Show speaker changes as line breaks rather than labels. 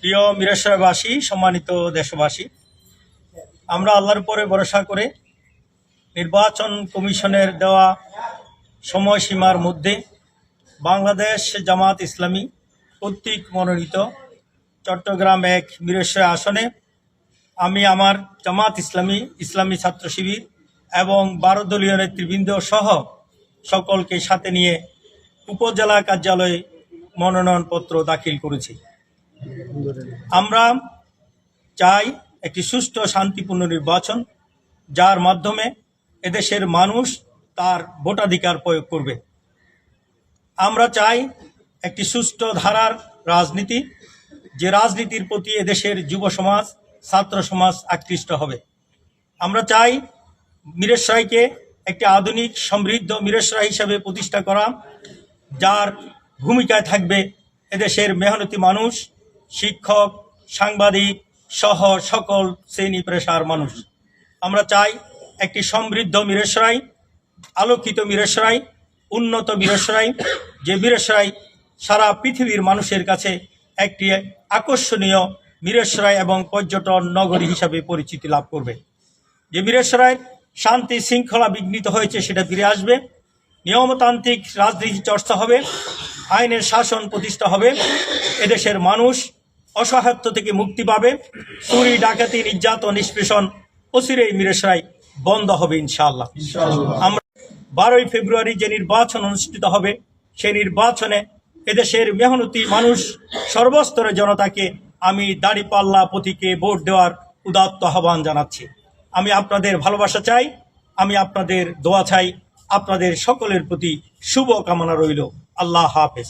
প্রিয় মিরাশরাবাসী, সম্মানিত দেশবাসী, আমরা আল্লাহর উপরে ভরসা করে নির্বাচন কমিশনের দেওয়া সময়সীমার মধ্যে বাংলাদেশ জামাত ইসলামী কর্তৃক মনোনীত চট্টগ্রাম ১ মিরসরাই আসনে আমি আমার জামাত ইসলামী ছাত্র শিবির এবং 12 দলীয় নেতৃবৃন্দ সহ সকলকে সাথে নিয়ে উপজেলা কার্যালয়ে মনোনয়নপত্র দাখিল করেছি। আমরা চাই একটি সুষ্ঠু শান্তিপূর্ণ নির্বাচন, যার মাধ্যমে এদেশের মানুষ তার ভোটাধিকার প্রয়োগ করবে। আমরা চাই একটি সুষ্ঠু ধারার রাজনীতি, যে রাজনীতির প্রতি এদেশের যুব সমাজ, ছাত্র সমাজ আকৃষ্ট হবে। আমরা চাই মিরসরাইকে একটি আধুনিক সমৃদ্ধ মিরসরাই হিসাবে প্রতিষ্ঠা করা, যার ভূমিকায় থাকবে এদেশের মেহনতি মানুষ, শিক্ষক, সাংবাদিক সহ সকল শ্রেণী পেশার মানুষ। আমরা চাই একটি সমৃদ্ধ মিরসরাই, আলোকিত মিরসরাই, উন্নত মিরসরাই, যে মিরসরাই সারা পৃথিবীর মানুষের কাছে একটি আকর্ষণীয় মিরসরাই এবং পর্যটন নগরী হিসাবে পরিচিতি লাভ করবে। যে মিরসরাই শান্তি শৃঙ্খলা বিঘ্নিত হয়েছে সেটা ফিরে আসবে, নিয়মতান্ত্রিক রাজনীতি চর্চা হবে, আইনের শাসন প্রতিষ্ঠা হবে, এদেশের মানুষ অসহায়ত্ব থেকে মুক্তি পাবে, চুরি ডাকাতি নির্যাতন নিষ্পেষণ অচিরেই মিরসরাই বন্ধ হবে ইনশাআল্লাহ। আমরা 12 ফেব্রুয়ারি যে নির্বাচন অনুষ্ঠিত হবে, সেই নির্বাচনে এদেশের মেহনতি মানুষ, সর্বস্তরের জনতাকে আমি দাঁড়িপাল্লা প্রতীকে ভোট দেওয়ার উদাত্ত আহ্বান জানাচ্ছি। আমি আপনাদের ভালোবাসা চাই, আমি আপনাদের দোয়া চাই, আপনাদের সকলের প্রতি শুভ কামনা রইল। আল্লাহ হাফেজ।